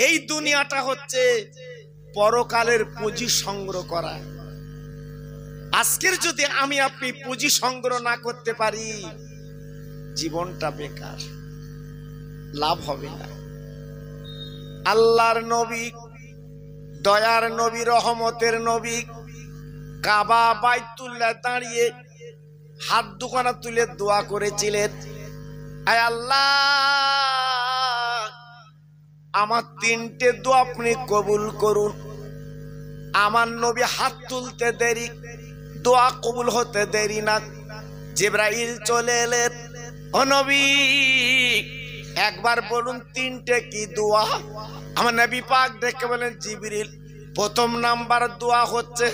এই দুনিয়াটা হচ্ছে পরকালের পুঁজি সংগ্রহ করা। আজকের যদি আমি আপনি পুঁজি সংগ্রহ না করতে পারি, জীবনটা বেকার, লাভ হবে না। আল্লাহর নবী, দয়ার নবী, রহমতের নবী কাবা বাইতুল্লাহ দাঁড়িয়ে হাত দুখানা তুলে দোয়া করেছিলেন, আয় আল্লাহ, আমার তিনটে দোয়া আপনি কবুল করুন। আমার নবী হাত তুলতে দেরি, দোয়া কবুল হতে দেরি না। জিবরাইল চলে এলেন, ও নবী একবার বলুন তিনটে কি দোয়া? আমার নবী পাক ডেকে বলেন, জিবরিল, প্রথম নাম্বার দোয়া হচ্ছে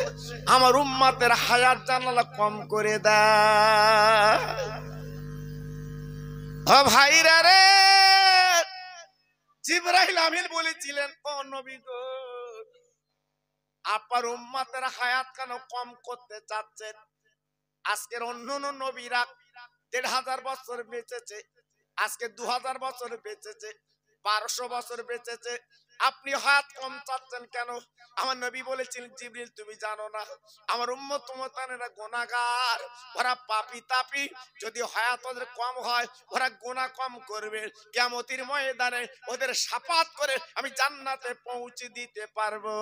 আমার উম্মতের হায়াত জানালা কম করে দাও। ও ভাইরা রে, জিবরাইল আমিন বলেছিলেন, ও নবী গো, আপনার উম্মতের হায়াত কেন কম করতে চাচ্ছেন? আজকের অন্যান্য নবীরা ১,৫০০ বছর বেঁচেছে, আজকে ২,০০০ বছর বেঁচেছে, ১২০০ বছর বেঁচেছে, আপনি হায়াত কম চাচ্ছেন কেন? আমার নবী বলেছিলেন, জিবরিল তুমি জানো না আমার উম্মত উম্মতানেরা গুনাহগার, ওরা পাপী তাপী, যদি হায়াত ওদের কম হয় ওরা গুনাহ কম করবে, কিয়ামতের ময়দানে ওদের শাফাত করে আমি জান্নাতে পৌঁছে দিতে পারবো।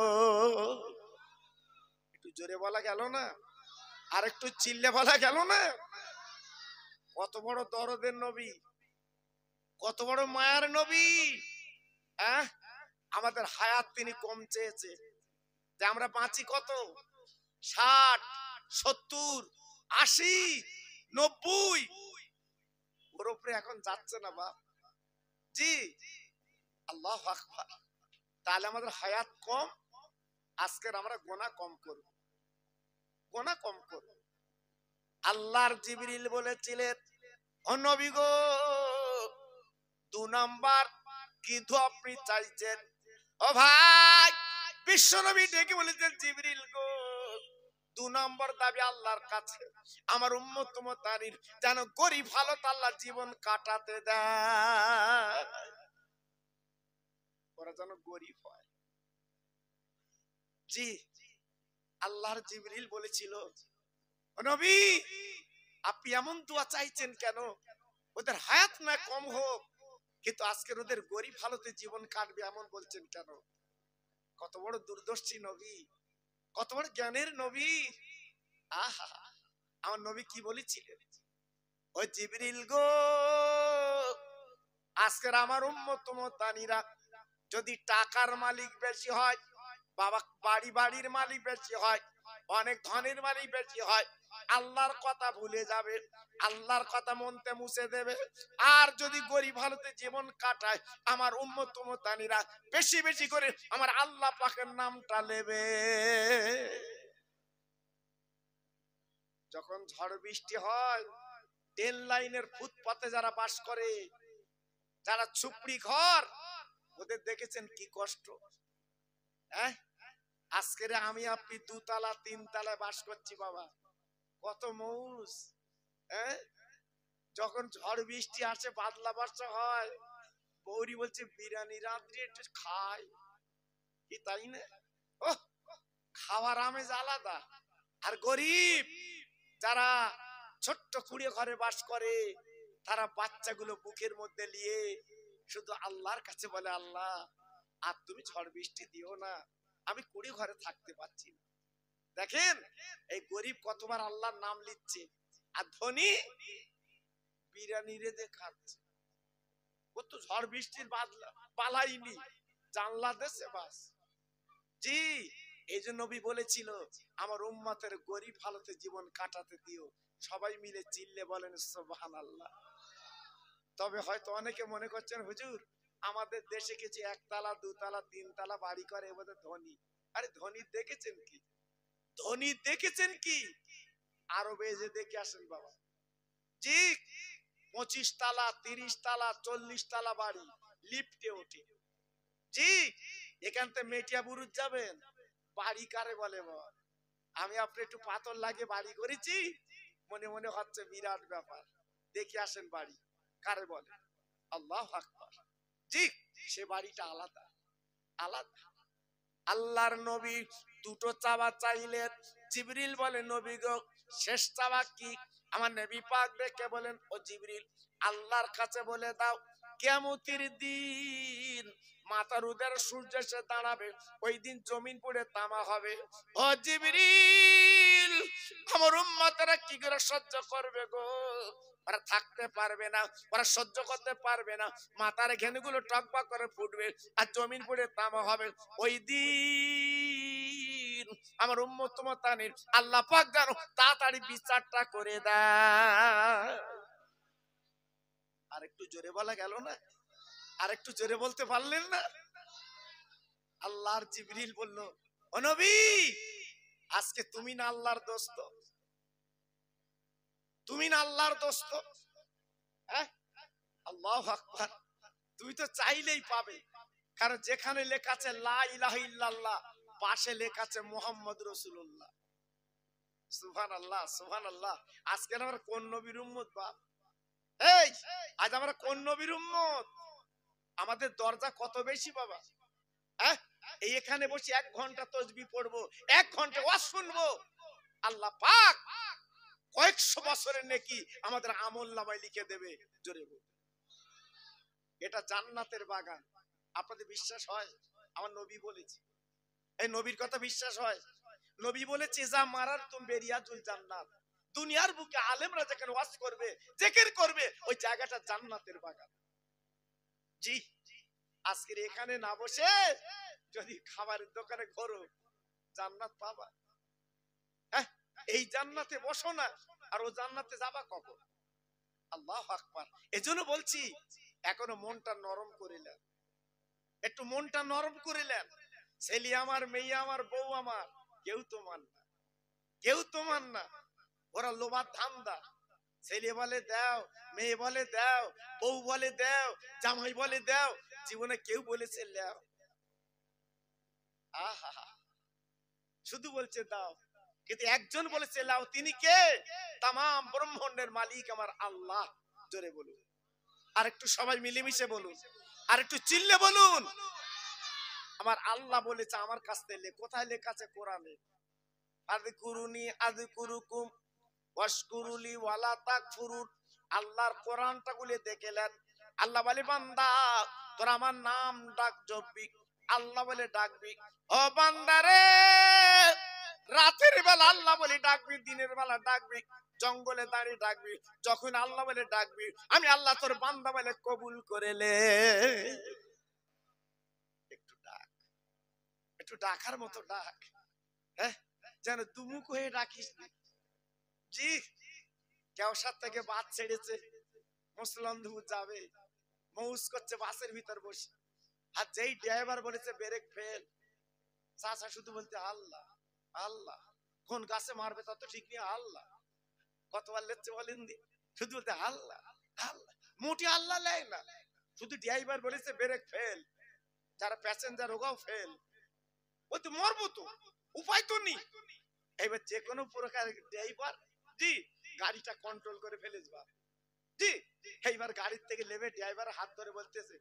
একটু জোরে বলা গেল না? আর একটু চিল্লে বলা গেল না? কত বড় দরদের নবী, কত বড় মায়ার নবী। আমাদের হায়াত তিনি কম চেয়েছে, যে আমরা বাঁচি কত ৬০, ৭০, ৮০, ৯০, ওর উপরে এখন যাচ্ছে না বাপ। জি, আল্লাহু আকবার। তাহলে আমাদের হায়াত কম, আজকের আমরা গুনাহ কম করব, গুনাহ কম করব। আল্লাহর জিবরিল বলেছিলেন, ও নবী গো, ২ নাম্বার কি দোয়া আপনি চাইছেন? ও ভাই, বিশ্ব নবী ডেকে বলেছেন, জিবরিল গো, ২ নম্বর দাবি আল্লাহর কাছে আমার উম্মত উম্মতানির যেন গরিব হালত আল্লাহ জীবন কাটাতে দেয়, ওরা যেন গরিব হয়। জি, আল্লাহর জিবরিল বলেছিল, নবী আপনি এমন দোয়া চাইছেন কেন? ওদের হায়াত না কম হোক, কিন্তু আজকের ওদের গরিব হালতে জীবন কাটবে এমন বলছেন কেন? কত বড় দূরদর্শী নবী, কত বড় জ্ঞানের নবী। আহা, আমার নবী কি বলেছিলেন? ও জিবরিল গো, আজকের আমার উম্মত উম্মতানিরা যদি টাকার মালিক বেশি হয়, বাবা বাড়ির মালিক বেশি হয়, অনেক ধনের মালিক বেশি হয়, আল্লাহর কথা ভুলে যাবে, আল্লাহর কথা মনতে মুছে দেবে। আর যদি গরিব হালতে জীবন কাটায়, আমার উম্মত উম্মতানিরা বেশি বেশি করে আমার আল্লাহ পাকের নামটা নেবে। যখন ঝড় বৃষ্টি হয়, ট্রেন লাইনের ফুটপাতে যারা বাস করে, যারা ঝুপড়ি ঘর, ওদের দেখেছেন কি কষ্ট? আজকের আমি আপনি ২ তলা ৩ তলায় বাস করছি বাবা, কত মৌজ। যখন ঝড় বৃষ্টি আসে, বাদলা বর্ষা হয়, বৌরি বলছে বিরিয়ানি রাত্রি একটু খাই, কি তাই না? ও খাওয়ার আমেজ আলাদা। আর গরিব যারা ছোট্ট কুড়িয়ে ঘরে বাস করে, তারা বাচ্চাগুলো বুকের মধ্যে নিয়ে শুধু আল্লাহর কাছে বলে, আল্লাহ আর তুমি ঝড় বৃষ্টি দিও না, আমি কুড়ি ঘরে থাকতে পারছি না। দেখেন এই গরিব কতবার আল্লাহর নাম লিখছে, আর ধনী বিরিয়ানি রেঁধে খাচ্ছে। ও তো ঝড় বৃষ্টির বালাইনি, জানলা দেশে বাস। জি, এই জন্য নবী বলেছিল, আমার উম্মতের গরিব হালতে জীবন কাটাতে দিও। সবাই মিলে চিল্লে বলেন সুবহানাল্লাহ। তবে হয়তো অনেকে মনে করছেন, হুজুর আমাদের দেশে কিছু ১ তলা ২ তলা ৩ তলা বাড়ি করে, এবারে ধনী। আরে ধনী দেখেছেন কি? ধনী দেখেছেন কি? আরবে যে দেখে আসেন বাবা। জি, ২৫ তলা ৩০ তলা ৪০ তলা বাড়ি, লিফটে ওঠে। জি, এখান থেকে মেটিয়া বুরুজ যাবেন, বাড়ি কারে বলে বল? আমি আপনি একটু পাথর লাগিয়ে বাড়ি করেছি, মনে মনে হচ্ছে বিরাট ব্যাপার। দেখে আসেন বাড়ি কারে বলে। আল্লাহু আকবার। জি, সে বাড়িটা আলাদা। আলাদা। আল্লাহর নবী দুটো চাওয়া চাইলেন। জিবরিল বলে নবী গো শেষ চাওয়া কি? আমার নবী পাক ডেকে বলেন ও জিবরিল আল্লাহর কাছে বলে দাও কিয়ামতের দিন মাথার উদের সূর্য এসে দাঁড়াবে, ওই দিন জমিন পুড়ে তামা হবে। ও জিবরিল আমার উম্মতেরা কি করে সহ্য করবে গো? ওরা থাকতে পারবে না, ওরা সহ্য করতে পারবে না, মাথার ঘেনুগুলো টকবক করে ফুটবে আর জমিন পুড়ে তামা হবে। ওই দিন আমার উম্মত উম্মতানির আল্লাহ পাক জানো তাড়াতাড়ি বিচারটা করে দেয়। আর একটু জোরে বলা গেল না? আর একটু জোরে বলতে পারলেন না? আল্লাহর জিবরিল বলল ও নবী আজকে তুমি না আল্লাহর দোস্ত, তুমি না আল্লাহর দোস্ত। হ্যাঁ আল্লাহু আকবার। তুই তো চাইলেই পাবে, কারণ যেখানে লেখা আছে লা ইলাহা ইল্লাল্লাহ পাশে লেখা আছে মুহাম্মদ রাসূলুল্লাহ। সুবহানাল্লাহ সুবহানাল্লাহ। আজকে আমরা কোন নবীর উম্মত বাপ? এই আজ আমরা কোন নবীর উম্মত? আমাদের দরজা কত বেশি বাবা। হ্যাঁ এই এখানে বসে 1 ঘন্টা তাসবিহ পড়বো, 1 ঘন্টা ওয়াজ শুনবো, আল্লাহ পাক কয়েকশো বছরের নেকি আমাদের আমলনামায় লিখে দেবে। জোরে বল। এটা জান্নাতের বাগান। আপনাদের বিশ্বাস হয়? আমার নবী বলেছে, এই নবীর কথা বিশ্বাস হয়? নবী বলেছে যা মারার তুমি বেরিয়াতুল জান্নাত। দুনিয়ার বুকে আলেমরা যেখানে ওয়াজ করবে জিকির করবে ওই জায়গাটা জান্নাতের বাগান। জি আজকের এখানে না বসে যদি খাবারের দোকানে ঘোরো জান্নাত পাবা। হ্যাঁ এই জান্নাতে বসো না আর ও জান্নাতে যাবা কখন? আল্লাহু আকবার। এজন্য বলছি এখনো মনটা নরম করিলেন, একটু মনটা নরম করিলেন। ছেলে আমার, মেয়ে আমার, বউ আমার কেউ তোমার না, কেউ তোমার না। ওরা লোভার ধান্দা। ছেলে বলে দাও, মেয়ে বলে দাও, বউ বলে দাও, জামাই বলে দাও, জীবনে কেউ বলেছে দাও? আহা শুধু বলছে দাও, কিন্তু একজন বলেছে লাও। তিনি কে? তামাম ব্রহ্মাণ্ডের মালিক আমার আল্লাহ। জোরে বলুন, আর একটু সবাই মিলেমিশে বলুন, আর একটু চিল্লে বলুন। আমার আল্লাহ বলেছে আমার কাছ থেকে। কোথায় লেখা আছে? কোরআনে। আযকুরুনি আযকুরুকুম ওয়াশকুরুলি ওয়ালা তাকফুরুন। আল্লাহর কোরআনটা গুলো দেখেলেন। আল্লাহ বলে বান্দা তোরা আমার নাম ডাক জপবি। আল্লাহ বলে ডাকবি ও বান্দারে রাতের বেলা আল্লাহ বলে ডাকবি, দিনের বেলা ডাকবি, জঙ্গলে দাঁড়িয়ে ডাকবি। যখন আল্লাহ বলে ডাকবি আমি আল্লাহ তোর বান্দা বলে কবুল করে লে। একটু ডাক, একটু ডাকার মতো ডাক। হ্যাঁ যেন দুমুখ হয়ে ডাকিস না। জি কেওসার থেকে বাস ছেড়েছে, মুসলমান যাবে, মৌজ করছে বাসের ভিতর বসে, আর যেই ড্রাইভার বলেছে ব্রেক ফেল, চাচা শুধু বলতে আল্লাহ আল্লাহ। কোন গাছে মারবে তত ঠিক নেই, আল্লাহ। কতবার লেচ্ছে বলেন দি, শুধু বলতে আল্লাহ আল্লাহ। মোটি আল্লাহ লেয় না, শুধু ড্রাইভার বলেছে ব্রেক ফেল, যারা প্যাসেঞ্জার ওগাও ফেল। বলতে মরবো তো, উপায় তো নেই। এবার যে কোনো প্রকার ড্রাইভার জি গাড়িটা কন্ট্রোল করে ফেলেছে বাপ। জি এইবার গাড়ির থেকে নেমে ড্রাইভার হাত ধরে বলতেছে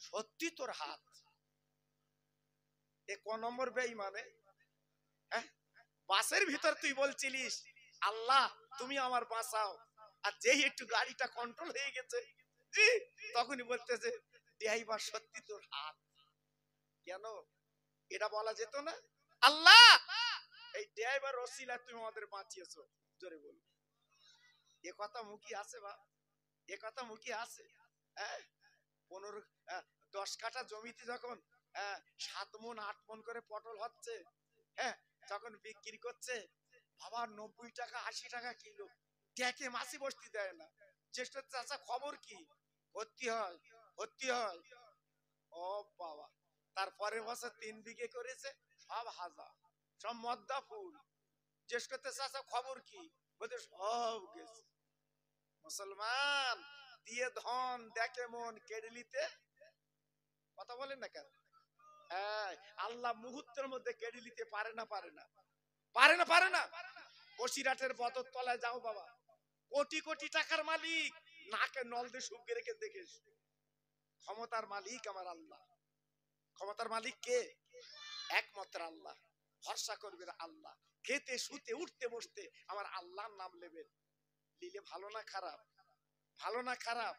সত্যি তোর হাত এ ক নম্বর বেঈমানে? হ্যাঁ বাসের ভিতর তুই বলছিলিস আল্লাহ তুমি আমার বাঁচাও, আর যেই একটু গাড়িটা কন্ট্রোল হয়ে গেছে জি তখনই বলতেছে ড্রাইভার সত্যি তোর হাত। কেন এটা বলা যেত না? আল্লাহ এই ড্রাইভার ওসিলা তুমি আমাদের বাঁচিয়েছো। জোরে বল। এ কথা মুখী আছে বা? এ কথা মুখী আছে? হ্যাঁ 10 কাঠা জমিতে যখন 7 মণ 8 মণ করে পটল হচ্ছে, হ্যাঁ যখন বিক্রি করছে বাবা 90 টাকা 80 টাকা কিলো, ট্যাকে মাছি বসতে দেয় না। চেষ্টা চাচা খবর কি? ভর্তি হয়, ভর্তি হয়। ও বাবা তারপরে বছর 3 বিঘে করেছে, সব হাজা, সব মদ্দা ফুল। জিজ্ঞেস করতে চাচা খবর কি? বলতে সব গেছে। মুসলমান দিয়ে ধন দেখে মন কেড়ে নিতে কথা বলেন না কেন? হ্যাঁ আল্লাহ মুহূর্তের মধ্যে কেড়ে নিতে পারে না, পারে না, পারে না, পারে না। বসিরাটের বদর তলায় যাও বাবা, কোটি কোটি টাকার মালিক, নাকে নল দিয়ে সুপ রেখে দেখিস। ক্ষমতার মালিক আমার আল্লাহ, ক্ষমতার মালিক কে? একমাত্র আল্লাহ। ভরসা করবেন আল্লাহ। খেতে শুতে উঠতে বসতে আমার আল্লাহর নাম নেবেন। নিলে ভালো না খারাপ? ভালো না খারাপ?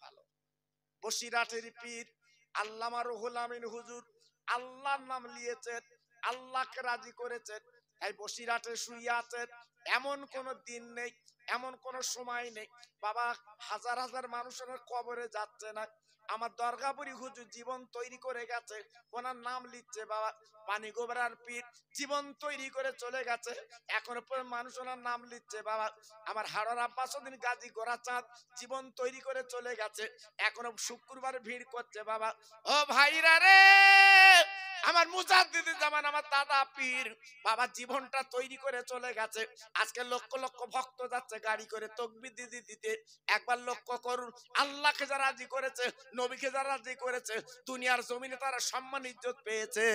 ভালো। বসিরহাটের পীর আল্লামা রুহুল আমিন হুজুর আল্লাহর নাম নিয়েছেন, আল্লাহকে রাজি করেছেন। এই বসিরহাটে শুয়ে আছেন, এমন কোন দিন নেই, এমন কোন সময় নেই বাবা হাজার হাজার মানুষের কবরে যাচ্ছে না। আমার দরগাপুরি হুজুর জীবন তৈরি করে গেছে, ওনার নাম লিখছে বাবা পানি গোবরার পীর, জীবন তৈরি করে চলে গেছে, এখনো পর্যন্ত মানুষ ওনার নাম লিখছে বাবা। আমার হাড়র আব্বাসউদ্দিন গাজী গোরাচাঁদ জীবন তৈরি করে চলে গেছে, এখনো শুক্রবারে ভিড় করছে বাবা। ও ভাইরা রে, আমার মুজাদ্দিদ জামান আমার দাদা পীর বাবা জীবনটা তৈরি করে চলে গেছে। আজকে লক্ষ লক্ষ ভক্ত যাচ্ছে গাড়ি করে তাকবীর দিতে দিতে। একবার লক্ষ্য করুন, আল্লাহকে যারা রাজি করেছে, নবীকে যারা রাজি করেছে, দুনিয়ার জমিনে তারা সম্মান ইজ্জত পেয়েছে।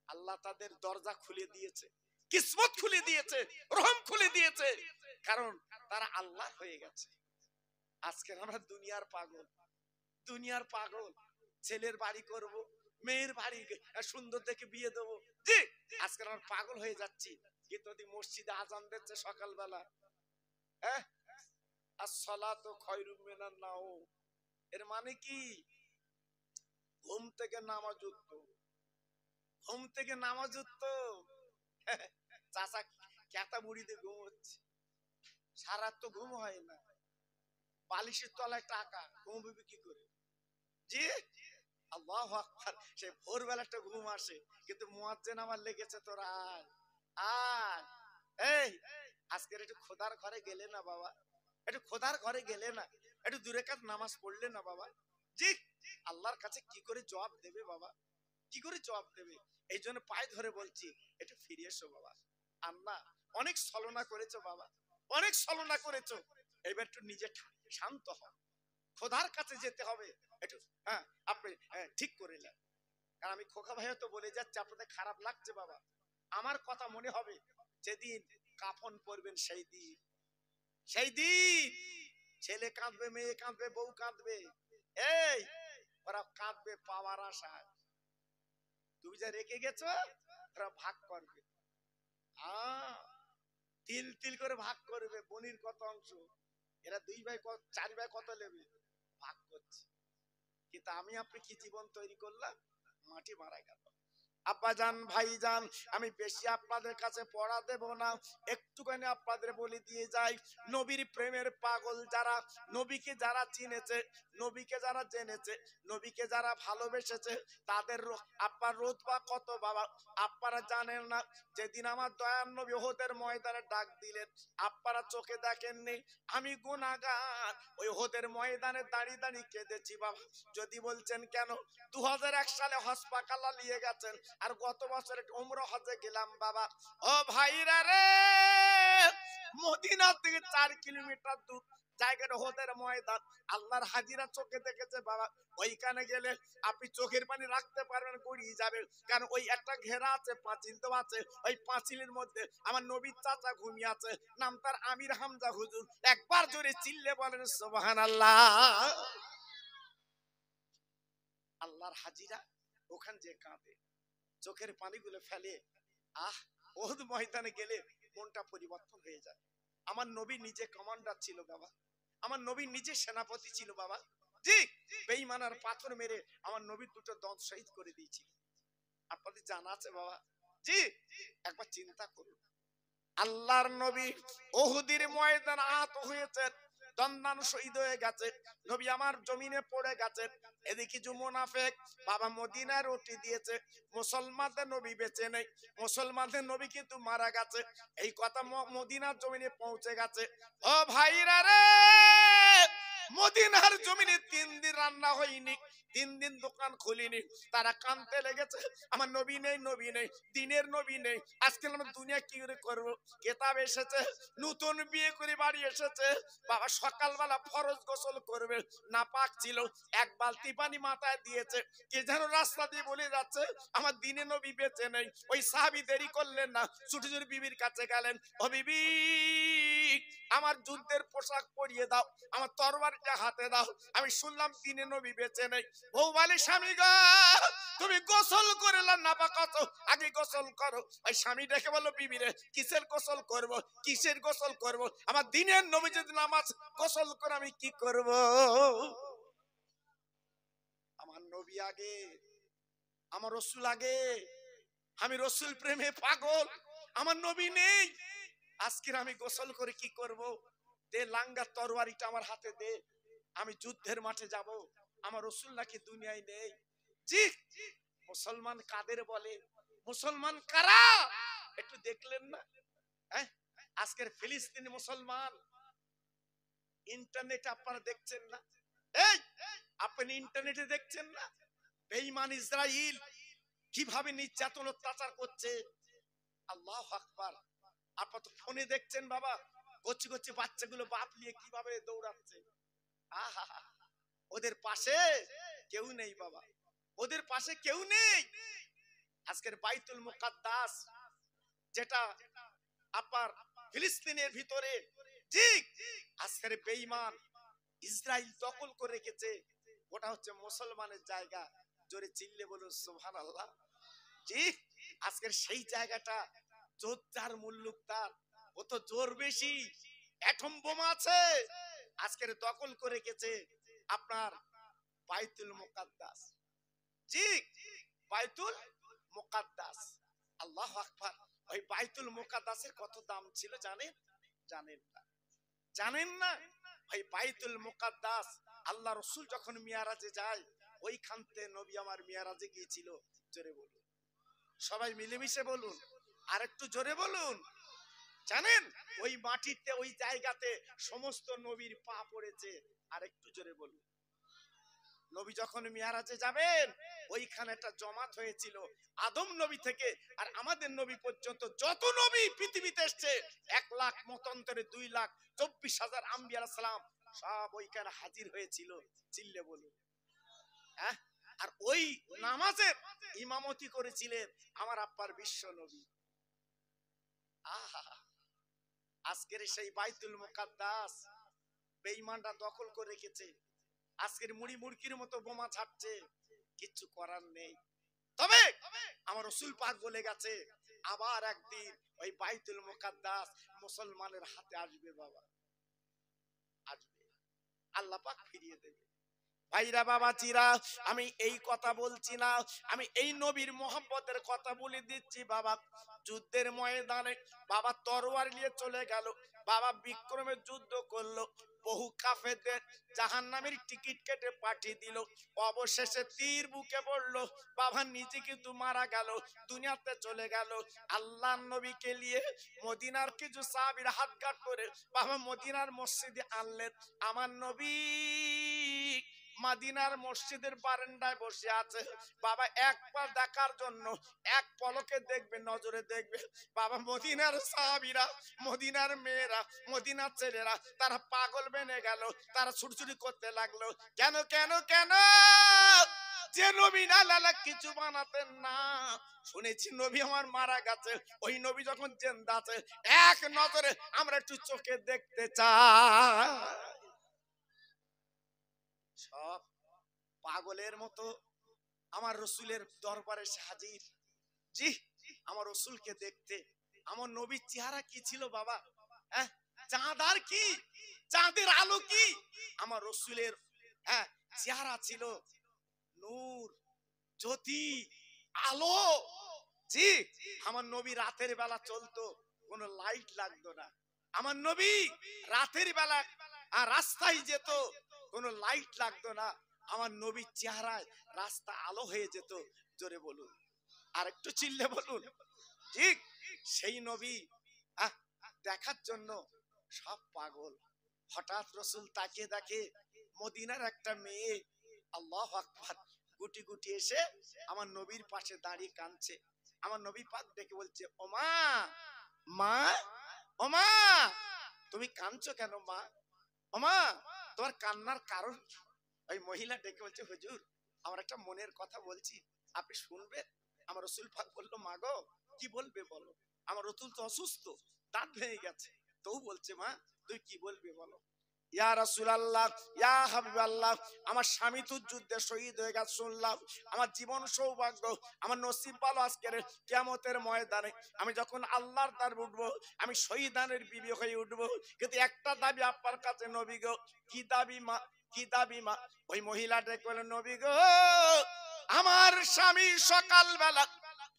আল্লাহ তাদের দরজা খুলে দিয়েছে, কিসমত খুলে দিয়েছে, রহম খুলে দিয়েছে, কারণ তারা আল্লাহ হয়ে গেছে। আজকে আমরা দুনিয়ার পাগল, দুনিয়ার পাগল, ছেলের বাড়ি করব, মেয়ের বাড়ি সুন্দর দেখে বিয়ে দেবো, জি আজকে আমরা পাগল হয়ে যাচ্ছি। কিন্তু মসজিদে আজান দিচ্ছে সকালবেলা, হ্যাঁ আসসালাতু খায়রুম মিনান নাওম, এর মানে কি? ঘুম থেকে নামাজ উঠতো, ঘুম থেকে নামাজ উঠতো। চাচা ক্যাতা বুড়িতে ঘুম হচ্ছে, সারা তো ঘুম হয় না, বালিশের তলায় টাকা, ঘুমবে কি করে? জি আল্লাহু আকবার। সেই ভোরবেলা একটা ঘুম আসে, কিন্তু মুয়াজ্জিন আমার লেগেছে তোর আয় আয়। এই আজকের একটু খোদার ঘরে গেলে না বাবা, একটু খোদার ঘরে গেলে না, একটু দু রাকাত নামাজ পড়লে না বাবা। জি আল্লাহর কাছে কি করে জবাব দেবে বাবা, কি করে জবাব দেবে? এই জন্য পায়ে ধরে বলছি একটু ফিরে এসো বাবা। আম্মা অনেক ছলনা করেছো বাবা, অনেক ছলনা করেছো, এবার একটু নিজে শান্ত হও, খোদার কাছে যেতে হবে একটু। হ্যাঁ আপনি ঠিক করে নেন, কারণ আমি খোকা ভাইও তো বলে যাচ্ছে আপনাদের খারাপ লাগছে বাবা, আমার কথা মনে হবে যেদিন কাফন পরবেন সেই দিন, সেই দিন ছেলে কাঁদবে, মেয়ে কাঁদবে, বউ কাঁদবে, এই ওরা কাঁদবে পাওয়ার আশায়। তুমি যা রেখে গেছো ওরা ভাগ করবে, তিল তিল করে ভাগ করবে, বনির কত অংশ, এরা দুই ভাই চার ভাই কত নেবে ভাগ করছে। কিন্তু আমি আপনি কি জীবন তৈরি করলাম, মাটি মারা গেল। আব্বাজান ভাইজান আমি বেশি আপনাদের কাছে পড়া দেব না, একটুখানি আপনাদের বলে দিয়ে যাই, নবীর প্রেমের পাগল যারা, নবীকে যারা চিনেছে, নবীকে যারা জেনেছে, নবীকে যারা ভালোবেসেছে, তাদের আপনার রোতবা কত বাবা আপনারা জানেন না। যেদিন আমার দয়ার নবী উহুদের ময়দানে ডাক দিলেন, আপনারা চোখে দেখেননি, আমি গুনাহগার ওই উহুদের ময়দানে দাঁড়িয়ে দাঁড়িয়ে কেঁদেছি বাবা। যদি বলছেন কেন, 2001 সালে হজ পাকালা নিয়ে গেছেন, আর গত বছর উমরা হজে গেলাম বাবা। ও ভাইরা রে, মদিনা থেকে 4 কিলোমিটার দূর জায়গাটা ওহুদের ময়দান, আল্লাহর হাজিরা চোখে দেখেছে বাবা। ওইখানে গেলে আপনি চোখের পানি রাখতে পারবেন, গড়িয়ে যাবে, কারণ ওই একটা ঘেরা আছে, পাঁচিল তো আছে, ওই পাঁচিলের মধ্যে আমার নবীর চাচা ঘুমিয়ে আছে, নাম তার আমির হামজা হুজুর। একবার জোরে চিল্লে বলেন সুবহানাল্লাহ। আল্লাহর হাজিরা ওখান যে কাঁদে, চোখের পানিগুলো ফেলে, আহ ওহুদ ময়দানে গেলে মনটা পরিবর্তন হয়ে যায়। আমার নবী নিজে কমান্ডার ছিল বাবা, আমার নবী নিজে সেনাপতি ছিল বাবা। জি বেঈমানার পাথর মেরে আমার নবী দুটো দন্ত শহীদ করে দিয়েছিল, আপনাদের জানা আছে বাবা। জি একবার চিন্তা করুন, আল্লাহর নবী ওহুদের ময়দান আহত হয়েছে, দন্দান শহীদ হয়ে গেছে, নবী আমার জমিনে পড়ে গেছে। এদিকে কিছু মুনাফিক বাবা মদিনায় রুটি দিয়েছে, মুসলমানদের নবী বেঁচে নেই, মুসলমানদের নবী কিন্তু মারা গেছে, এই কথা মদিনার জমিনে পৌঁছে গেছে। ও ভাইরা রে, মদিনার জমিনে 3 দিন রান্না হয়নি, 3 দিন দোকান খুলিনি, তারা কানতে লেগেছে আমার নবী নেই, নবী নেই, দিনের নবী নেই, আজকে আমরা দুনিয়া কি করে করবো। কেতাব এসেছে, নতুন বিয়ে করে বাড়ি এসেছে বাবা, সকালবেলা ফরজ গোসল করবে, নাপাক ছিল, এক বালতি পানি মাথায় দিয়েছে, কে যেন রাস্তা দিয়ে বলে যাচ্ছে আমার দিনে নবী বেঁচে নেই। ওই সাহাবী দেরি করলেন না, ছুটি ছুটি বিবির কাছে গেলেন, ও বিবি আমার যুদ্ধের পোশাক পরিয়ে দাও, আমার তরবারিটা হাতে দাও। আমি শুনলাম দিনে নবী বেঁচে নেই। বউ বলে স্বামী গো তুমি গোসল করলে না পাকাতো, আগে গোসল করো। ওই স্বামী ডেকে বলল বিবি রে কিসের গোসল করব, কিসের গোসল করব, আমার দিনের নবী যদি নামাজ গোসল করে আমি কি করব? আমার নবী আগে, আমার রাসূল আগে, আমি রাসূল প্রেমে পাগল, আমার নবী নেই, আজকে আমি গোসল করে কি করব? দে লাঙ্গা তরবারিটা আমার হাতে দে, আমি যুদ্ধের মাঠে যাব। আমার রাসূল নাকি দুনিয়ায় নেই। জি, মুসলমান কাদের বলে? মুসলমান কারা একটু দেখলেন না? হ্যাঁ, আজকের ফিলিস্তিনি মুসলমান, ইন্টারনেটে আপনারা দেখছেন না? এই আপনি ইন্টারনেটে দেখছেন না বেঈমান ইসরাইল কিভাবে নির্যাতন অত্যাচার করছে? আল্লাহু আকবার। আপনারা তো ফোনে দেখছেন বাবা, কচি কচি বাচ্চাগুলো বাপ নিয়ে কিভাবে দৌড়াচ্ছে। আহা, ওদের পাশে কেউ নেই বাবা, ওদের পাশে কেউ নেই। আজকের বাইতুল মুকাদ্দাস যেটা আপনার ফিলিস্তিনের ভিতরে, জি, আজকের বেঈমান ইসরাইল দখল করে রেখেছে, ওটা হচ্ছে মুসলমানের জায়গা। জোরে চিল্লে বলুন সুবহানাল্লাহ। জি, আজকের সেই জায়গাটা যোদ্ধার মুল্লুক তার, ও তো জোর বেশি, অ্যাটম বোমা আছে, আজকের দখল করে রেখেছে আপনার বাইতুল মুকাদ্দাস। জি, বাইতুল মুকাদ্দাস। আল্লাহু আকবার। ওই বাইতুল মুকাদ্দাসের কত দাম ছিল জানেন? জানেন না, জানেন না? ওই বাইতুল মুকাদ্দাস আল্লাহ রাসূল যখন মিরাজে যায়, ওইখানতে নবী আমার মিরাজে গিয়েছিল। জোরে বলুন, সবাই মিলেমিশে বলুন, আর একটু জোরে বলুন। জানেন ওই মাটিতে, ওই জায়গাতে সমস্ত নবীর পা পড়েছে। আর একটু জোরে বলুন। নবী যখন মিরাজে যাবেন, ওইখানে একটা জমাত হয়েছিল আদম নবী থেকে আর আমাদের নবী পর্যন্ত যত নবী পৃথিবীতে এসেছে, 1 লাখ মতান্তরে 2,24,000 আম্বিয়া আলাইহিস সালাম সব ওইখানে হাজির হয়েছিল। চিল্লে বলুন। হ্যাঁ, আর ওই নামাজের ইমামতি করেছিলেন আমার আব্বার বিশ্ব নবী। আহা, আজকের সেই বাইতুল মুকাদ্দাস বেঈমানরা দখল করে রেখেছে। আজকের মুড়ি মুড়কির মতো বোমা ছাড়ছে, কিচ্ছু করার নেই। তবে আমার রাসূল পাক বলে গেছে আবার একদিন ওই বাইতুল মুকাদ্দাস মুসলমানের হাতে আসবে বাবা, আসবে, আল্লাহ পাক ফিরিয়ে দেবে। ভাইরা বাবা চিরা, আমি এই কথা বলছি না, আমি এই নবীর মোহাম্মতের কথা বলে দিচ্ছি বাবা। যুদ্ধের ময়দানে বাবা তরোয়ার নিয়ে চলে গেল, বাবা বিক্রমে যুদ্ধ করলো, বহু কাফেরদের জাহান্নামের টিকিট কেটে পাঠিয়ে দিল, অবশেষে তীর বুকে পড়লো, বাবা নিজে কিন্তু মারা গেল, দুনিয়াতে চলে গেল। আল্লাহর নবীকে নিয়ে মদিনার কিছু সাহাবীর হাতঘাট করে বাবা মদিনার মসজিদে আনলেন। আমার নবী মদিনার মসজিদের বারান্দায় বসে আছে বাবা, একবার দেখার জন্য, এক পলকে দেখবে, নজরে দেখবে বাবা। মদিনার সাহাবীরা, মদিনার মেয়েরা, মদিনার ছেলেরা তারা পাগল বেনে গেল, তারা ছুটছুটি করতে লাগলো। কেন কেন কেন? যে নবী না লালা কিছু বানাতেন না, শুনেছি নবী আমার মারা গেছে, ওই নবী যখন জিন্দা আছে এক নজরে আমরা একটু চোখে দেখতে চাই। সব পাগলের মতো আমার রাসূলের দরবারে হাজির। জি, আমার রাসূলকে দেখতে। আমার নবীর চেহারা কি ছিল বাবা? হ্যাঁ, চাঁদ আর কি, চাঁদের আলো কি? আমার রাসূলের হ্যাঁ চেহারা ছিল নূর, জ্যোতি, আলো। জি, আমার নবী রাতের বেলা চলতো, কোনো লাইট লাগতো না। আমার নবী রাতের বেলা রাস্তায় যেত, কোনো লাইট লাগতো না। আমার নবীর চেহারায় রাস্তা আলো হয়ে যেত। জোরে বলুন, আর একটু চিল্লে বলুন। ঠিক সেই নবী দেখার জন্য সব পাগল। হঠাৎ রাসূল তাকিয়ে দেখে মদিনার একটা মেয়ে, আল্লাহু আকবার, গুটি গুটি এসে আমার নবীর পাশে দাঁড়িয়ে কাঁদছে। আমার নবী পাক ডেকে বলছে, ও মা, মা, ও মা, তুমি কাঁদছো কেন মা? ও মা, তোমার কান্নার কারণ? ওই মহিলা ডেকে বলছে, হুজুর আমার একটা মনের কথা বলছি, আপনি শুনবেন? আমার রাসূল পাক বলল, মা গো কি বলবে বলো? আমার রাসূল তো অসুস্থ, দাঁত ভেঙে গেছে, তো বলছে মা তুই কি বলবি বলো। ইয়া রাসূলুল্লাহ, ইয়া হাবিবাল্লাহ, আমার স্বামী তো যুদ্ধে শহীদ হয়ে গেছে শুনলাম, আমার জীবন সৌভাগ্য, আমার নসিব ভালো, আজকের কিয়ামতের ময়দানে আমি যখন আল্লাহর দরবারে উঠবো আমি শহীদানের বিবি হয়ে উঠবো, কিন্তু একটা দাবি আপনার কাছে নবী গো। কি দাবি মা? কি দাবি মা? ওই মহিলাটা বলে নবী গো, আমার স্বামী সকালবেলা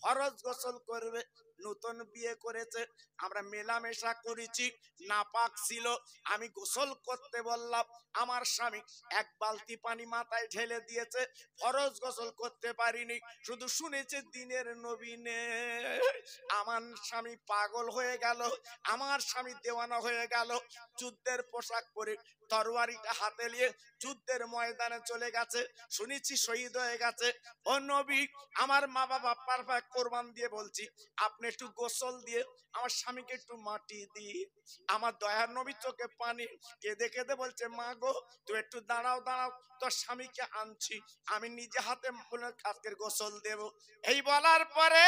ফরজ গোসল করবে, নতুন বিয়ে করেছে, আমরা মেলামেশা করেছি, নাপাক ছিল, আমি গোসল করতে বললাম, আমার স্বামী এক বালতি পানি মাথায় ঢেলে দিয়েছে, ফরজ গোসল করতে পারিনি, শুধু শুনেছে দিনের নবী নেই। আমার স্বামী পাগল হয়ে গেল, আমার স্বামী দেওয়ানা হয়ে গেল, যুদ্ধের পোশাক পরে তরবারিটা হাতে নিয়ে যুদ্ধের ময়দানে চলে গেছে, শুনেছি শহীদ হয়ে গেছে। ও নবী, আমার মা বাবা পারফা কোরবান দিয়ে বলছি আপনি একটু গোসল দিয়ে আমার স্বামীকে একটু মাটি দিয়ে। আমার দয়ার নবী চোখে পানি, কেঁদে কেঁদে বলছে মা গো তুই একটু দাঁড়াও দাঁড়াও, তোর স্বামীকে আনছি, আমি নিজে হাতে আজকের গোসল দেব। এই বলার পরে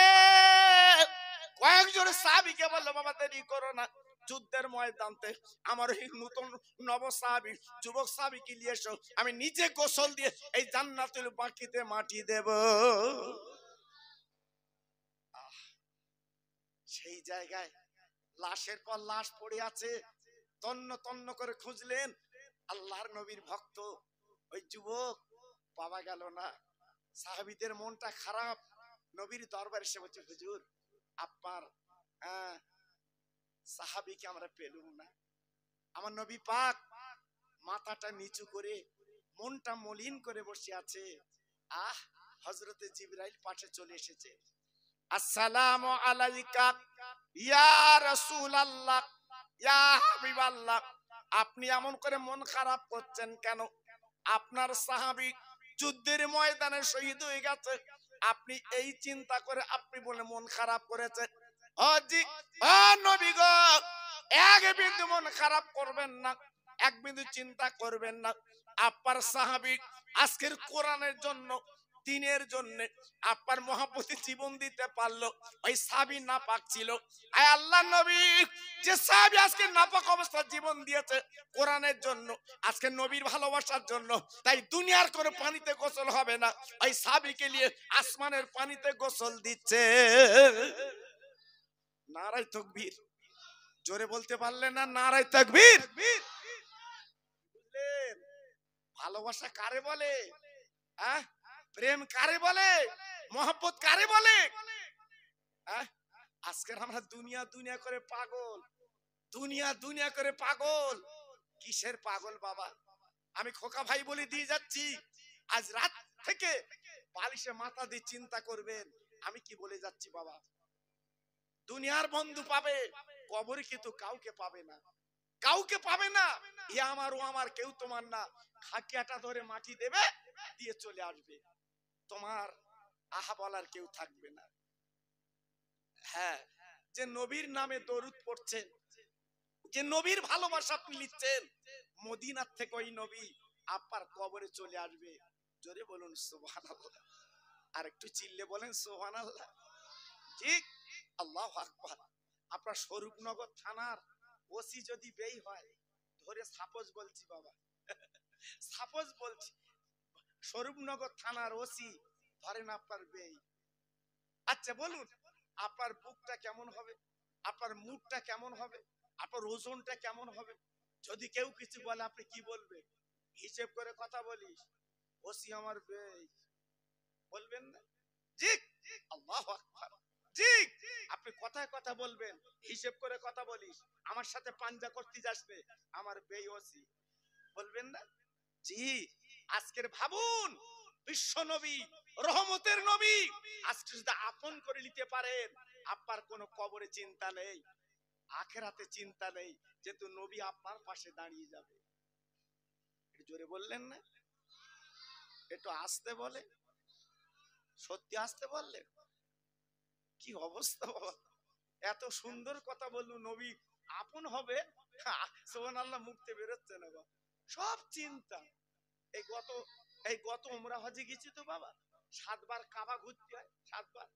কয়েকজন সাহাবীকে বললো বাবা দেরি করো না, যুদ্ধের ময়দানে আমার এই নতুন নব সাহাবী যুবক সাহাবীকে নিয়ে এসো, আমি নিজে গোসল দিয়ে এই জান্নাতুল বাকিতে মাটি দেব। সেই জায়গায় লাশের পর লাশ পড়ে আছে, তন্ন তন্ন করে খুঁজলেন, আল্লাহর নবীর ভক্ত ওই যুবক পাওয়া গেল না। সাহাবীদের মনটা খারাপ, নবীর দরবারে এসে বলছে হুজুর আপনার সাহাবীকে আমরা পেলুম না। আমার নবী পাক মাথাটা নিচু করে মনটা মলিন করে বসে আছে। হযরতে জিবরাইল পাশে চলে এসেছে, আসসালামু আলাইকা ইয়া রাসূলুল্লাহ, ইয়া হাবিবাল্লাহ, আপনি এমন করে মন খারাপ করছেন কেন? আপনার সাহাবী যুদ্ধের ময়দানে শহীদ হয়ে গেছে, আপনি এই চিন্তা করে আপনি বলে মন খারাপ করেছেন? ও জি, ও নবী গো, এক বিন্দু মন খারাপ করবেন না, এক বিন্দু চিন্তা করবেন না। আপনার সাহাবী আজকের কোরআনের জন্য, দিনের জন্য আপনার মহব্বতে জীবন দিতে পারলো, ওই সাহাবী নাপাক ছিল। আয় আল্লাহ নবী, যে সাহাবী আজকে নাপাক অবস্থায় জীবন দিয়েছে কোরআনের জন্য, আজকে নবীর ভালোবাসার জন্য, তাই দুনিয়ার কোনো পানিতে গোসল হবে না, ওই সাহাবীকে নিয়ে আসমানের পানিতে গোসল দিচ্ছে। নারায়ে তাকবীর, জোরে বলতে পারলেন না নারায়ে তাকবীর? বুঝলেন ভালোবাসা কারে বলে? প্রেম কারে বলে? মহব্বত কারে বলে? আজকের আমরা দুনিয়া দুনিয়া করে পাগল, দুনিয়া দুনিয়া করে পাগল। কিসের পাগল বাবা? আমি খোকা ভাই বলে দিয়ে যাচ্ছি, আজ রাত থেকে বালিশে মাথা দিয়ে চিন্তা করবেন আমি কি বলে যাচ্ছি বাবা। দুনিয়ার বন্ধু পাবে, কবরে কিন্তু কাউকে পাবে না, কাউকে পাবে না। এ আমার ও আমার, কেউ তোমার না। খাটিয়াটা ধরে মাটি দেবে, দিয়ে চলে আসবে, তোমার আহা বলার কেউ থাকবে না। হ্যাঁ, যে নবীর নামে দরুদ পড়ছেন, যে নবীর ভালোবাসা আপনি লিখছেন, মদিনার থেকে ওই নবী আপনার কবরে চলে আসবে। জোরে বলুন সুবহানাল্লাহ, আর একটু চিল্লে বলেন সুবহানাল্লাহ। ঠিক, আল্লাহু আকবার। আপনার স্বরূপনগর থানার ওসি যদি বেই হয়, ধরে সাপোজ বলছি বাবা, সাপোজ বলছি, স্বরূপনগর থানার ওসি ধরেন আপনার বেই, আচ্ছা বলুন আপনার বুকটা কেমন হবে, আপনার মুডটা কেমন হবে, আপনার ওজনটা কেমন হবে? যদি কেউ কিছু বলে আপনি কি বলবেন? হিসেব করে কথা বলিস, ওসি আমার বেই, বলবেন না? জি, আল্লাহু আকবার। জি, আপনি কথায় কথা বলবেন, হিসেব করে কথা বলিস, আমার সাথে পাঞ্জা করতে যাস নে, আমার বেই ওসি, বলবেন না? জি, আজকের ভাবুন, বিশ্ব নবী, রহমতের নবী আজকে যদি আপন করে নিতে পারেন, আপনার কোনো কবরে চিন্তা নেই, আখিরাতে চিন্তা নেই, যেহেতু নবী আপনার পাশে দাঁড়িয়ে যাবে। জোরে বললেন না? একটু আসতে বলে, সত্যি আসতে বললেন, কি অবস্থা বাবা। এত সুন্দর কথা বললো, নবী আপন হবে, সুবহানাল্লাহ, মুখতে বেরোচ্ছে না বাবা, সব চিন্তা। এই গত উমরা হজে গেছি তো বাবা, 7 বার কাবা ঘুরতে হয়, 7 বার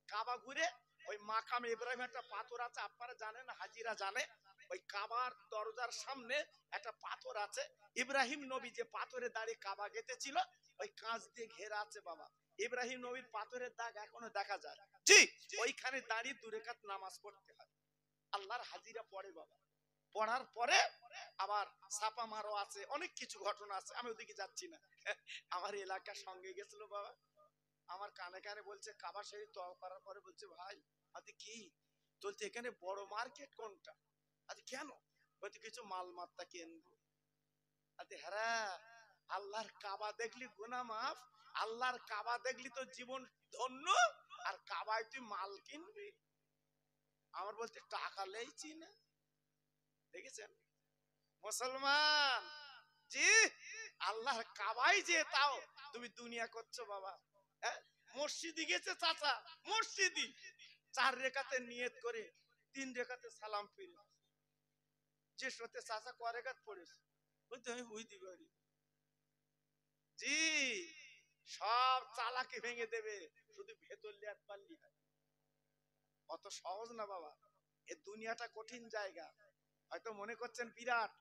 কাবা ঘুরে ওই মাকাম ইব্রাহিম একটা পাথর আছে, আপনারা জানেন, হাজিরা জানে, ওই কাবার দরজার সামনে একটা পাথর আছে, ইব্রাহিম নবী যে পাথরে দাঁড়িয়ে কাবা গেঁথেছিল ওই কাঁচ দিয়ে ঘেরা আছে বাবা। ইব্রাহিম নবীর পাথরের দাগ এখনো দেখা যায়। জি, ওইখানে দাঁড়িয়ে 2 রাকাত নামাজ পড়তে হয়। আল্লাহর হাজিরা পড়ে বাবা। পড়ার পরে আবার ছাপা মারো আছে, অনেক কিছু ঘটনা আছে, আমি ওদিকে যাচ্ছি না। আমার এলাকার সঙ্গে গেছিল বাবা, আমার কানে কানে বলছে কাবা শরীফ তওয়াফ করার পরে বলছে ভাই আপনি কি বলতে এখানে বড় মার্কেট কোনটা? আচ্ছা কেন? বলতে কিছু মালমাত্তা কেন্দ্র। আচ্ছা হ্যাঁ, আল্লাহর কাবা দেখলি গুনাহ মাফ, আল্লাহর কাবা দেখলি তো জীবন ধন্য, আর কাবায় তুই মাল কিনবি? আমার বলতে টাকা লেইছি না। দেখেছেন মুসলমান, জি আল্লাহর কাবায় যে তাও তুমি দুনিয়া করছো বাবা। হ্যাঁ, মসজিদে গেছে চাচা, মসজিদে 4 রাকাতে নিয়ত করে 3 রাকাতে সালাম ফিরে, যে সতে চাচা ক রাকাত পড়েছে বলতে আমি বুঝতে পারি। জি, সব চালাকি ভেঙে দেবে, শুধু ভেতর লিয়াত পারলি হয়। অত সহজ না বাবা, এই দুনিয়াটা কঠিন জায়গা। হয়তো মনে করছেন বিরাট,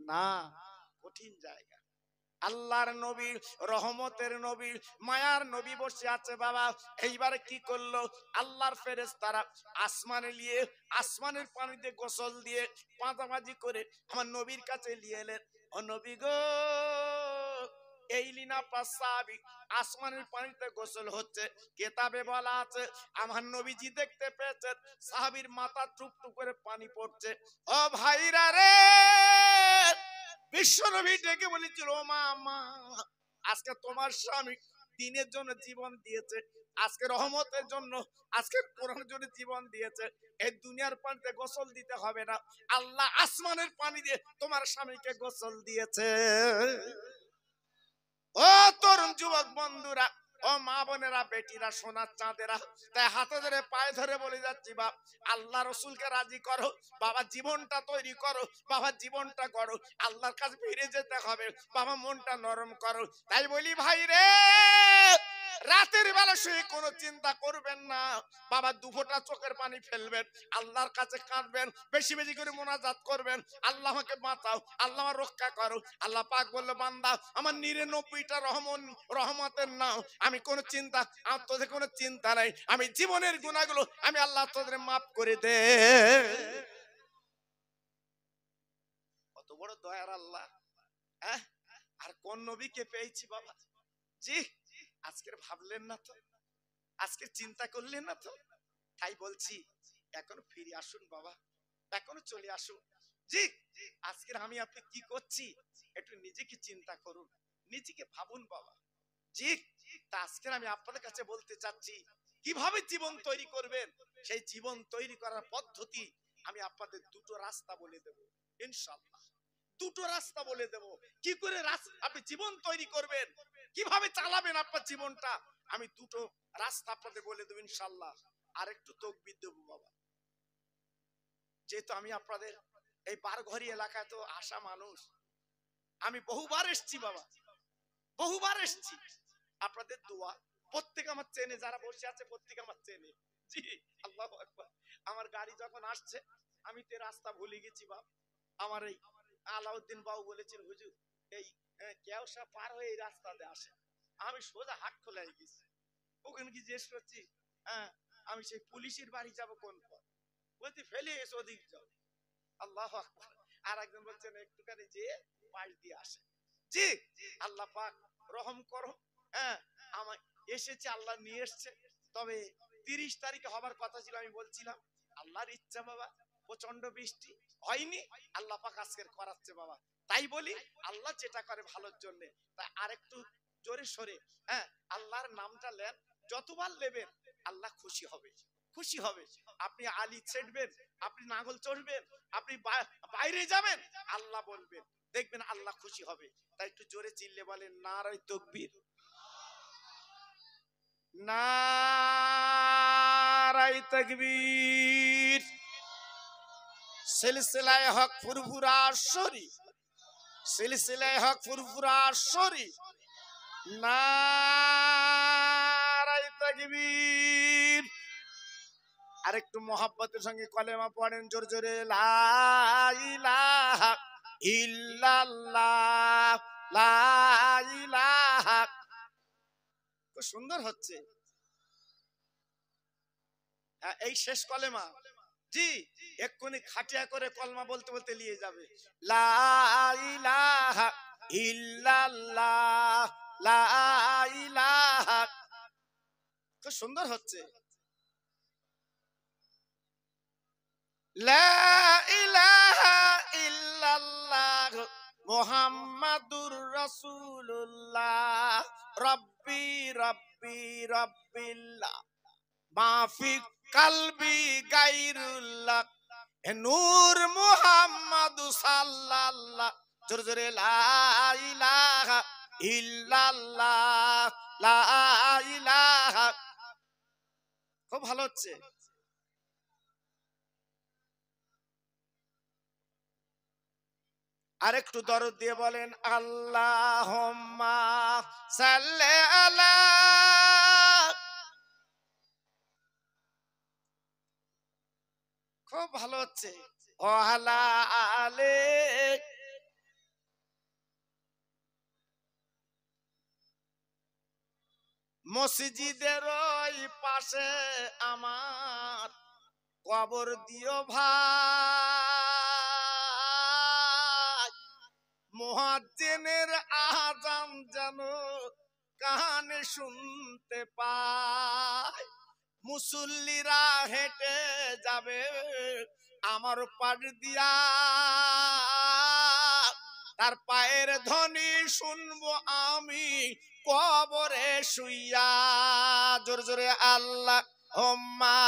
না কঠিন জায়গা। আল্লাহর নবী, রহমতের নবী, মায়ার নবী বসে আছে বাবা। এইবারে কি করলো আল্লাহর ফেরেশতারা আসমানে নিয়ে, আসমানের পানিতে গোসল দিয়ে পাঁচাবাজি করে আমার নবীর কাছে নিয়ে এলেন। ও নবী গো, এই লিনা পাসাবি আসমানের পানিতে গোসল হচ্ছে, কিতাবে বলা আছে আমার নবীজি দেখতে পেয়েছেন সাহাবীর মাথা টুপ টুপ করে পানি পড়ছে। ও ভাইরা রে, বিশ্বনবী ডেকে বলেছিল ও মা, মা আজকে তোমার স্বামী দ্বীনের জন্য জীবন দিয়েছে, আজকে রহমতের জন্য, আজকে কোরআনের জন্য জীবন দিয়েছে, এই দুনিয়ার পানিতে গোসল দিতে হবে না, আল্লাহ আসমানের পানি দিয়ে তোমার স্বামীকে গোসল দিয়েছে। ও তরুণ যুবক বন্ধুরা, ও মা বোনেরা, বেটিরা, সোনার চাঁদেরা, তাই হাতে ধরে পায়ে ধরে বলে যাচ্ছি বাপ, আল্লাহ রসুলকে রাজি করো বাবা, জীবনটা তৈরি করো বাবা, জীবনটা করো, আল্লাহর কাছে ফিরে যেতে হবে বাবা, মনটা নরম করো। তাই বলি ভাই রে, রাতের বেলা শুয়ে কোনো চিন্তা করবেন না বাবা, 2 ফোঁটা চোখের পানি ফেলবেন, আল্লাহর কাছে কাঁদবেন, বেশি বেশি করে মোনাজাত করবেন, আল্লাহ আমাকে বাঁচাও, আল্লাহ আমার রক্ষা করো। আল্লাহ পাক বলল বান্দা আমার 99টা রহমতের নাও, আমি কোনো চিন্তা, আমার তোদের কোনো চিন্তা নাই, আমি জীবনের গুনাহগুলো আমি আল্লাহ তোদের মাফ করে দে। কত বড় দয়ার আল্লাহ। হ্যাঁ, আর কোন নবীকে পেয়েছি বাবা। জি, আজকের ভাবলেন না তো, আজকে চিন্তা করলেন না তো, তাই বলছি এখনো ফিরে আসুন বাবা, এখনো চলে আসুন। জি, আজকের আমি আপনি কি করছি একটু নিজেকে চিন্তা করুন, নিজেকে ভাবুন বাবা। জি, তা আজকের আমি আপনাদের কাছে বলতে চাচ্ছি কিভাবে জীবন তৈরি করবেন, সেই জীবন তৈরি করার পদ্ধতি আমি আপনাদের 2টো রাস্তা বলে দেব ইনশাআল্লাহ। 2টো রাস্তা বলে দেব, কি করে আপনি জীবন তৈরি করবেন, কিভাবে চালাবেন আপনার জীবনটা, আমি 2টো রাস্তা আপনাদের বলে দেব ইনশাআল্লাহ। আর একটু তাকবীর দেব বাবা, যেহেতু আমি আপনাদের এই বারঘরি এলাকায় তো আসা মানুষ, আমি বহুবার এসেছি বাবা, বহুবার এসেছি, আপনাদের দোয়া প্রত্যেক আমার চেনে, যারা বসে আছে প্রত্যেক আমার চেনে। জি, আল্লাহু আকবার। আমার গাড়ি যখন আসছে আমি তো রাস্তা ভুলে গেছি বাপ। আমার এই আলাউদ্দিন বাবু বলেছেন হুজুর এই কেওসা পার হয়ে এই রাস্তাতে আসে, আমি সোজা হাট খোলায় গেছি, ওখানে কি জিজ্ঞেস করছি হ্যাঁ আমি সেই পুলিশের বাড়ি যাব কোন পথ, বলতে ফেলে এসে ওদিক যাও। আল্লাহু আকবার। আর একজন বলছেন একটুখানি যে পাশ দিয়ে আসে। জি, আল্লাহ পাক রহম করো। হ্যাঁ, আমার এসেছে, আল্লাহ নিয়ে এসছে, তবে 30 তারিখে হবার কথা ছিল, আমি বলছিলাম আল্লাহর ইচ্ছা বাবা, প্রচন্ড বৃষ্টি হয়নি, আল্লাহ পাক আজকের করাচ্ছে বাবা। তাই বলি আল্লাহ যেটা করে ভালোর জন্য, তাই আরেকটু জোরে সরে হ্যাঁ আল্লাহর নামটা নেন, যতবার নেবেন আল্লাহ খুশি হবে, খুশি হবে। আপনি আলি ছেড়বেন, আপনি নাগল চড়বেন, আপনি বাইরে যাবেন, আল্লাহ বলবেন, দেখবেন আল্লাহ খুশি হবে। তাই একটু জোরে চিল্লে বলেন নারে তাকবীর, নারে তাকবীর। সিলসিলায়ে হক ফুরফুরা শরীফ, সিলসিলায়ে হক ফুরফুরা শরীফ, নারে তাকবীর। আর একটু মোহাব্বতের সঙ্গে কলেমা পড়েন জোর জোরে, লা ইলাহা ইল্লাল্লাহ, লা ইলাহা। খুব সুন্দর হচ্ছে। হ্যাঁ, এই শেষ কলেমা। জি, এক্ষুনি খাটিয়া করে কলমা বলতে বলতে নিয়ে যাবে। লা ইলাহা ইল্লাল্লাহ, লা ইলাহা। খুব সুন্দর হচ্ছে। লা ইলাহা ইল্লাল্লাহ মুহাম্মাদুর রাসূলুল্লাহ, রব্বি রব্বি রব্বিল্লাহ, মাফি কালবি গায়রুল্লাহ, নূর মুহাম্মদ সাল্লাল্লাহ। জোরে জোরে, লা ইলাহা ইল্লাল্লাহ, লা ইলাহা। খুব ভালো হচ্ছে। আর একটু দরদ দিয়ে বলেন, আল্লাহুম্মা সাল্লি আলা। খুব ভালো হচ্ছে। ওয়ালা আলে। মসজিদের ওই পাশে আমার কবর দিও ভাই, মুয়াজ্জিনের আযান যেন কানে শুনতে পায়। মুসল্লিরা হেঁটে যাবে আমার পাশ দিয়া, তার পায়ের ধ্বনি শুনবো আমি কবরে শুইয়া। জোরে জোরে, আল্লাহুম্মা